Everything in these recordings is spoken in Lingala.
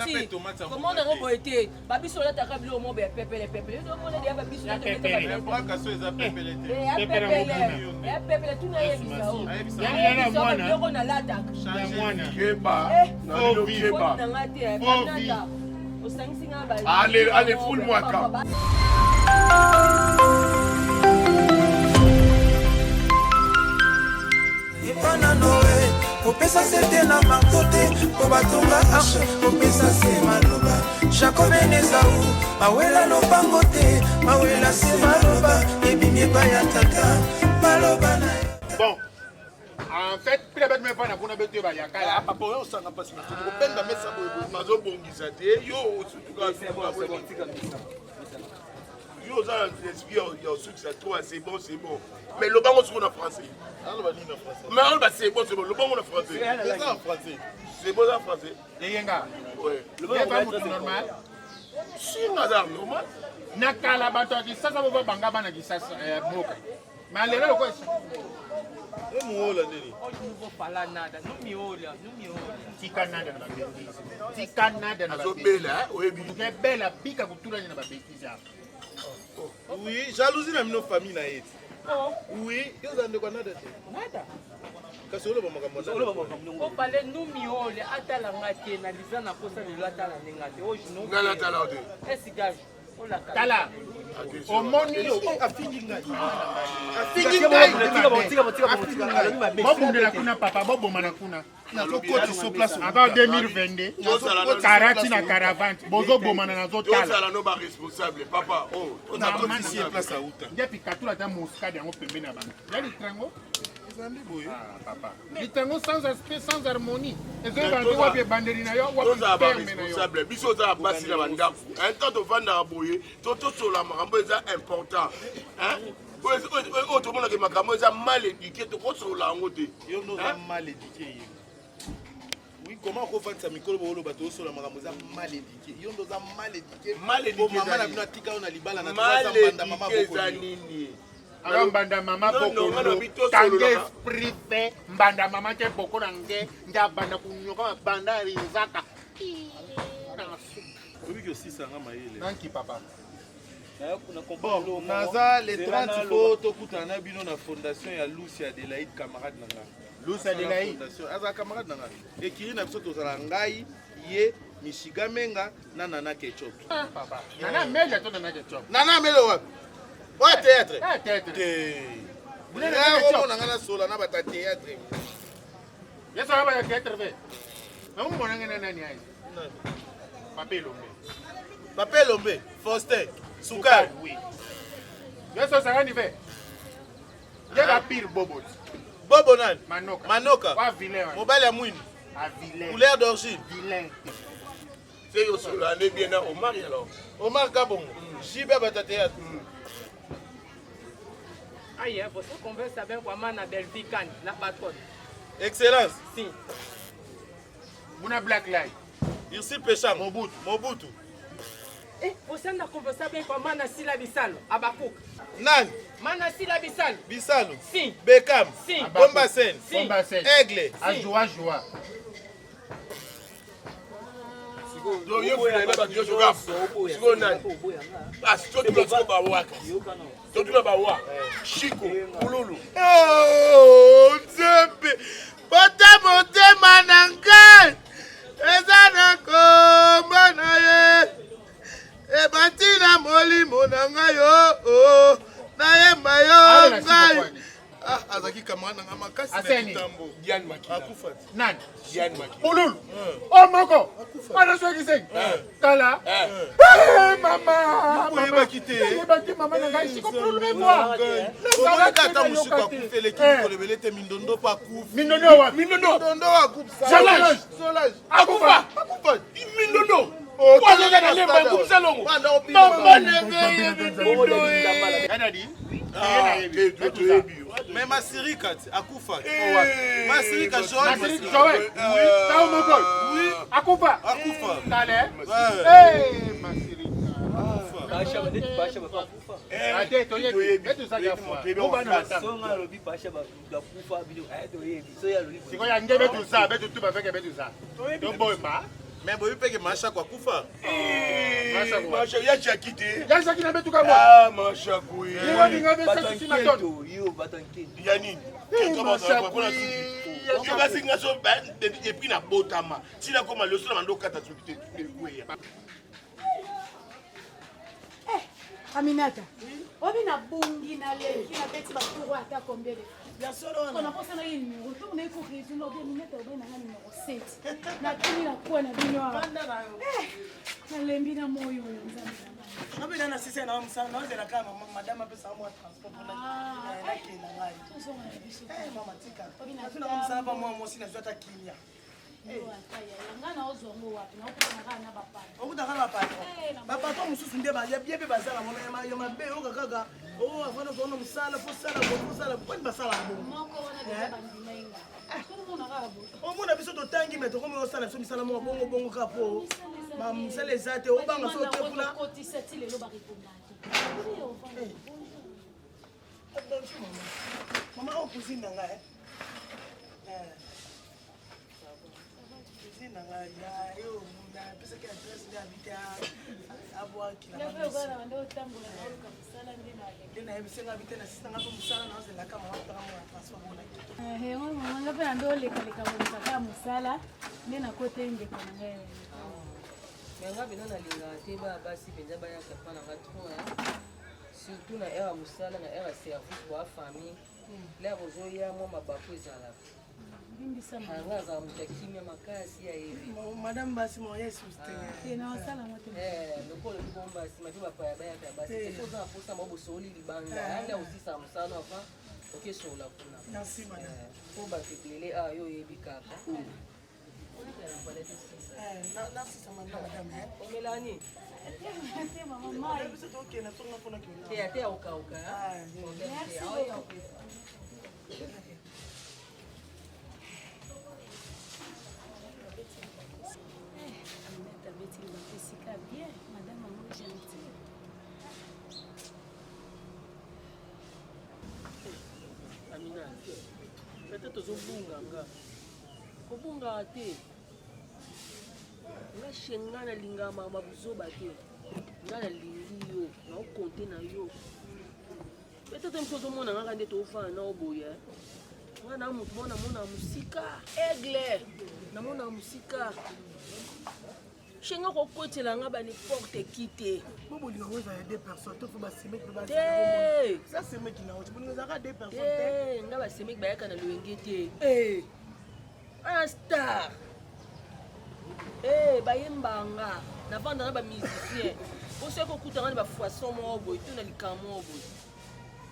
aussi. Comment on a été? Babi sur la table au moins pépé. On a des babi sur la table. Pépé tout n'a allez, foule-moi quand. Opesa sete na makote po batonga arche opesa se maloba Jacob Enesau mawela lopango te mawela se maloba ebimie bayataka maloba na bon en fait pila bet me fana kuna betu ba yakala papa yo sanga pasi na tuko benda mesa boy mazo bongisa te yo surtout ka yo ça il succès toi c'est bon mais le bango sur en français mais on va c'est bon le bango en français c'est ça en français c'est bon en français yenga ouais le bango normal si madame normal nakala bato ki sasa bo banga bana ki sasa moka mais lelo ko e muola nini não vou falar nada não me olha tika nada na zo bela oyebi ke bela bika kutula ni na babetiza. Oui, jalousie na mino famille na yeti. Oui, yo zande kwa nada te. Nada. Kasi ba makambo. Ko pale nous miole atala ngati na lizana kosa lelo atala ngati. Hoje não. Ngala tala de. Esse gajo. Olha tala. O moni afiki ngai. Bobundela kuna papa bobomana kuna. Na kokoti so place. Encore 2022. Karati na caravane. Bozo bomana na zo tala. Tozala no ba responsable papa. Oh, on a tout ici place à Outa. Depuis katula ta moscade yango pembe na bana. Ya litrango. Ezambi boye. Ah papa. Litrango sans aspect sans harmonie. Ezo bandi wa be banderi na yo wa pembe na yo. Biso za basi na bandako. Un temps de vendre boye, toto sola makambo eza important. Hein? Oh, tout le monde a makambo eza mal éduqué, to ko sola ngo te. Yo no za mal éduqué. Oui, comment on fait ça micro bolo bato sola makambo eza mal éduqué. Yo no za mal éduqué. Mal éduqué. Maman na bino tika ona libala na za banda mama boko. Alors mbanda mama boko kange esprit fait mbanda mama te boko nange nda banda kunyoka banda rizaka. Oui que aussi ça ngama ile. Nanki papa. Bon, naza les 30 photos kutana bino na fondation ya Lucia Adelaide camarade nanga. Lucia Adelaide aza camarade nanga. Ekiri na biso tozala ngai ye Mishiga Menga na Nana Ketchup. Papa. Nana Mele to Nana Ketchup. Nana Mele wapi? Wa théâtre. Théâtre. Vous n'avez pas na sola na bata théâtre. Yes ça va théâtre ve. Na mo nanga na nani ai? Pape Lombe. Pape Lombe, Faustin, Soukal. Oui. Yes ça va ni ve. Y'a pire bobot. Bobonan. Manoka. Wa vilain. Mobile ya mwini. A vilain. Couleur d'origine. Vilain. C'est yo sur l'année bien à Omar alors. Omar Gabon. Jibe bata théâtre. Aí, você conversa bem com a mana Belvican, na patronne. Excellence. Sim. Muna Black Light. Ici Pécham. Mobutu. Eh, você anda conversar bem com a mana Sila Bissalo, Abacuca. Nan. Mana Sila Bissalo. Bissalo. Sim. Beckham. Sim. Bombasen. Sim. Aigle. Ajoa. Donc yo funa na ba yo joga. Sigo nani? Ah, Toto ba wa. Chico, Kululu. Oh, Nzembe. Bote mananga. Ezana komba na ye. E batina molimo nanga yo. Oh, na ye mayo ngai. Ah, azaki kamana nga makasi na kitambo. Diane Makila. Akufa. Nani? Diane Makila. Kululu. Oh moko. Ana so kiseng. Kala. Mama. Mama bakite. Mama na ngai siko Kululu me moi. Kala kata musiko akufele kiko lebelete mindondo pa kufa. Mindondo wa. Mindondo akufa. Solage. Akufa. Mindondo. Oh, kwa na lemba kumsa longo. Mama Kanadi. Mais Masirika akufa. Masirika Joël. Oui. Tao moko. Oui. Akufa. Kale. Eh, Masirika. Baixa akufa. Ate to yebi. Betu saga fwa. Oba na ta. Songa lobi baixa akufa bido. To yebi. So ya lobi. Siko ya nge betu sa, betu tu ba feke betu sa. To boy ma. Mais boyi peke masha kwa kufa. Masha ya chakite. Ya chakite na betu kama. Ah masha kui. Ni ngabe sasa si matoto. Yo batanke. Ya nini? Masha kui. Yo basi ngaso et puis na botama. Si na koma le solo mando kata tukite kwe. Aminata. Obi na bungi na lengi na beti ba turu ata kombele. Ya solo On a pensé na yini numéro. Tout le faut que tu nous donnes Aminata obi na numéro 7. Na tuni na kwa na bino. banda na yo. Na lembi na moyo nzambe. Ngabe na sisi na msana na wazela kama madama pesa amu transport na yake na ngai. Tuzo na biso. Mama tika. Tuna msana pa mwa mosi na zota kimia. Ngana ozongo wapi na ukutana na bapana. Okutaka patron. Bapatron mususu nde ba yebe bazala mama yo mabe okaka. Oh afana kono musala fo sala kwa ni basala bo. Moko wana de bandina inga. Kono mona rabo. Omona biso to tangi meto komo osala so misala mo bongo kapo. Mam sele zate obanga so te kuna. Koti setile lo bari kombati. Mama o kuzina ngai. Ya yo na pesa que address de habitar abwaki na Leo bana ndio tambula na uka msala ndina ale. ndina ebisenga habite na sisi ngapo musala na wazela kama watu kama transfer bona. Hewa mama ngapenda ndio leka msaka musala ndina kote nje kwa ngaye. Yanga bino na linga te ba basi penza ba ya kapana ngatu surtout na era musala na era service pour la famille. Là bozoya mo mabaku ezala. Hanga mutakimya makasi ya hivi. Madam basi mo Yesu ste. Na wasala moto. Lokolo libomba si majuba pa ya baya basi. Kesho za posta mabo soli libanga. Anga usisa musala afa. Okeso la kuna. Merci madame. Ko ba teklele ayo yebi kaka. Na sisa madame. Omelani. Ate mama mai. Biso to okay na songa pona kiona. Te ate ukauka. Bien, madame maman gentille. Amina. Peut-être ozobunga nga. Kobunga te. Nga shenga na linga mama buzoba te. Nga na lingi yo, na okonte na yo. Peut-être mso ozomona nga kande tofana na oboya. Nga na mutu mona mona musika. Aigle. Na mona musika. Shenga kokotela nga ba n'importe qui te. Bobo linga weza ya deux personnes, to faut ba semek ba. Ça c'est mec na ocho. Bolinga za deux personnes. Nga ba semek ba yaka na luenge te. Un star. Bayembanga. Na vanda na ba musicien. Oso ko kutanga na ba façon mo boy, to na likamo boy.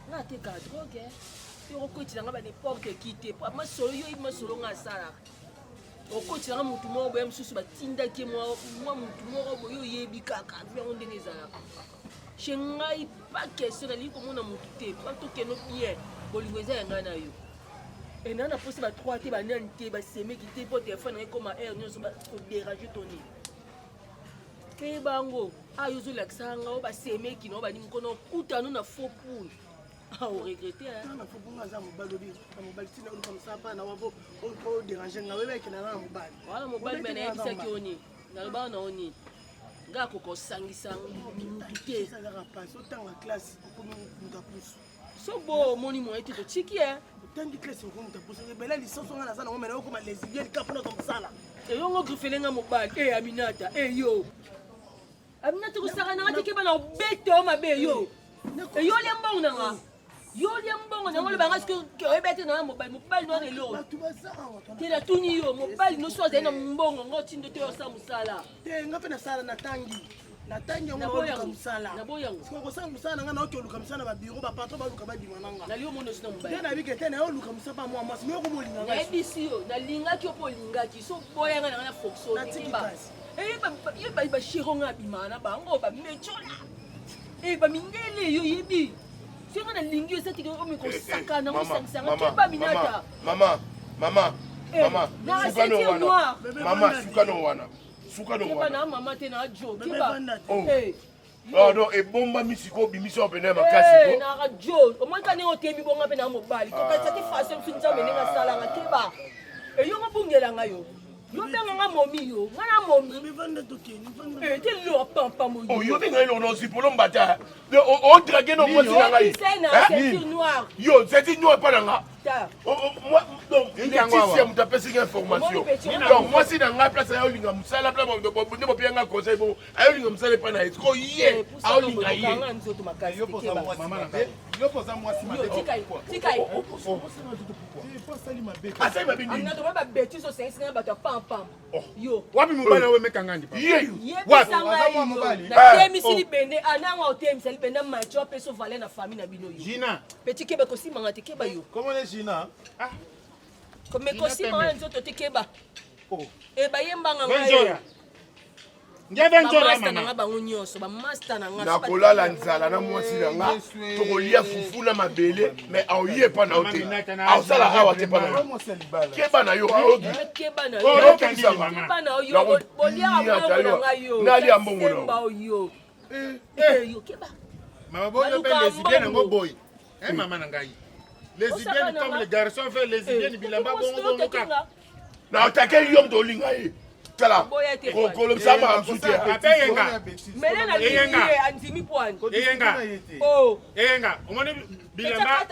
Nga te ka drogue. Yo kokotela nga ba n'importe qui te. Pa ma solo yo ma solo nga sala. Okotela mutu mo boye mususu batindaki mwa mutu moko boye oyebi kaka yango ndenge ezalaka chez ngai pas question nali komona mutu te pa tokeno bien bolingo eza ya ngai na yo ena na posi ba3 te banani te basemeki te po telefone ngai koma air nyonso bakoderange toni ke bango ayo ozolakisa nga o basemeki na o baningi kono okutano na faux poule. On regrette hein. Na fobunga za mobali obi, na mobali tina ulu comme ça pa na wabo o déranger nga wewe kina na mobali. Wala mobali mena yebisa ki oni. Na loba na oni. Nga koko sangisa mutu te. Ça va passer autant en classe pour nous tapusu. So bo moni mo ete to chiki hein. Autant de classe pour nous tapusu. Bela licence on a ça na mena ko ma lesbienne kapona comme ça là. E yo ngo grifelenga mobali. Aminata. Yo. Aminata ko saka na ngati ke bana obete o mabe yo. E yo le mbongo na nga. Yo liam bongo na ngolo banga ske oyebete na mobali no relo te la tuni yo mobali no so na mbongo ngoti ndo te osa musala te ngape na sala na tangi ngo ka musala na boyango ko sa musala nga na okoluka musala ba bureau ba patron ba luka ba dimananga na liyo mondo sina mobali te na bike te na oluka musala pa moi mas me ko molinga na ebisi yo na linga ki opo linga ki so boyanga na foxo tikimba ba shiro nga bimana bango ba mechola ba mingele yo yebi Singa na lingi yo sati ko miko saka na musanga kiba minata. Mama. Suka no wana. Na mama te na jo kiba. No ebomba misiko bimisa opene makasi ko. Na jo. O mwanka ne otebi bonga pe na mobali. Ko ka satisfaction finza menenga sala nga kiba. E yo mabungela nga yo. Yo benga momi yo. Ngana momi. Te lo pampa mo yo. Oh yo benga lo no si polo mbata. On draguer no moi c'est ngai. C'est noir. Yo, c'est noir pas nga. Moi donc Laetitia mu tapé une information. Donc moi si dans nga place ayo linga musala place ne mo pianga conseil bon. Ayo linga musala pas na esco yé. Ayo linga yé. Yo posa moi maman na. Yo posa moi si ma. Tikai. Ah ça m'a bien. On a trouvé ba bêtise au 5 ba pam pam. Yo. Wapi mobala we meka ngandi pa. Yé. Wapi waza mobali. Na temisili bende ananga o temisili bende macho peso vale na famille na bino yo. Gina. Petit keba ko simanga te keba yo. Comment est Gina? Ah. Comme ko simanga nzoto te keba. Oh. E ba yembanga ngayo. Master na nga bango nyonso ba master na nga. Na kolala nzala na mwasi na nga. Tokolia fufu na mabele mais aoye pa na ote. Aosala awa te pa na yo. Keba na yo aogi. Keba na yo. yo. Keba na yo. Bolia abongo na nga yo. Nali ambongo na. Keba yo. Yo keba. Mama boy yo pe lesbienne ngo boy. Maman na ngai. Lesbienne comme les garçons fait lesbienne bilamba bongo kaka. Na otake yom to linga ye. Tala. Ko sama amsuti. Apeyenga. Mele na liye anzimi point. Eyenga. Oh. Eyenga. Omoni bilamba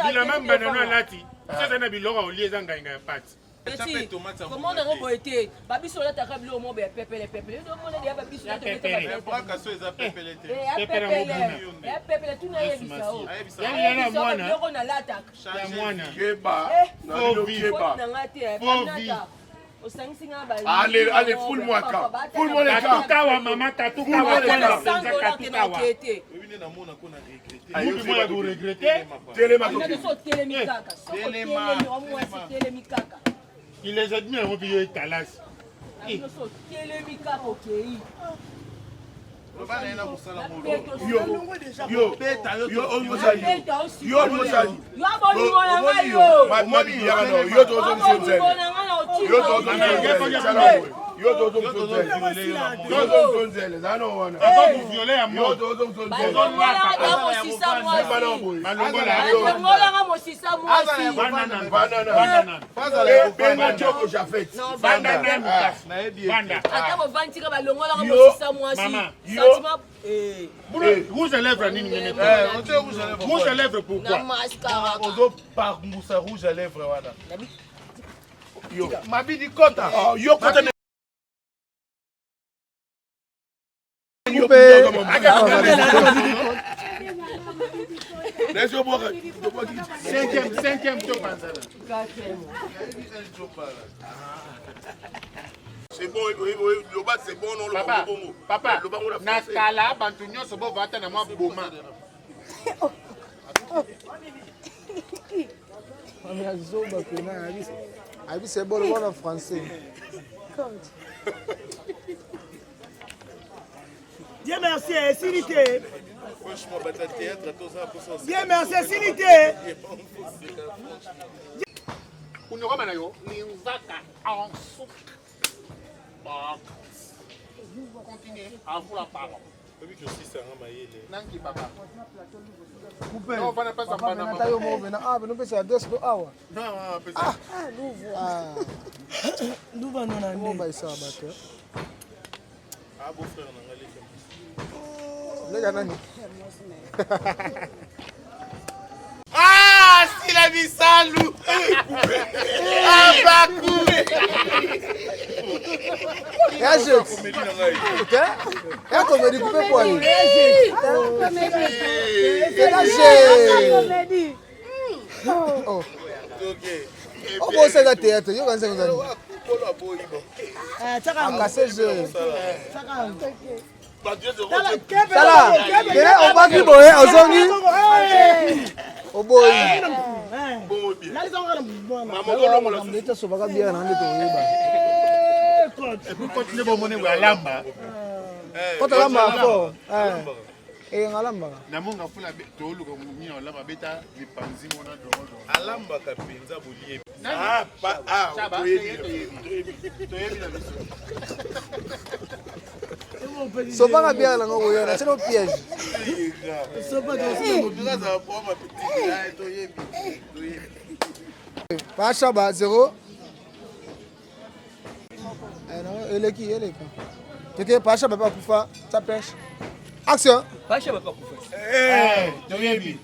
banana lati. Sasa na biloko olieza ngainga ya pati. Petit, comment on a remonté? Babi sur la table, le mot est pépé, pépé. Le monde est babi sur la table. Pépé, tout n'a allez, fous-moi quand. Fous-moi les gars. Tatukawa, maman, tatukawa. Il les admire, on peut y talas. Rouge à lèvres, rouge à lèvres, pourquoi? Rouge à lèvres, voilà. Yo, ma bidi kota. Yo kota. Cinquième top. C'est bon, le bas c'est bon, non, le papa, bon. Papa, nakala bantu nyonso bo vata na mwa boma. C'est bon, le en français. Dieu merci, Sinité. Dieu merci, Sinité. Unyokoma na yo, ni nzaka en soupe. Continuez à vous la parole. Nanki papa. Coupé. Non, on va pas s'en parler. Nous faisons adresse de Awa. Non, Nous va non on va ça battre. Ah beau frère Les gars nani. Ah, si la vie salou. Ah, Bakou. Un comédie coupé pour aller. Oh. Oh, bon, c'est la théâtre. Yo, quand c'est que ça. Cassé jeu. Tala, on va qui boye, on zongi. Oh boy. Maman, on se va bien dans et puis continuez à monnaie à lamba. Quand tu lamba fort. Et on lamba. Na monga fula tolu ko mumi on lamba beta li panzi mona do. Alamba kapinza bulie. Ah, Sopa bien là ngo yona, c'est no piège. Sopa de ça pour ma petite Pas chaba 0. eleki. Teke pasha papa kufa, ça pêche. Action. Pasha papa kufa. toyebi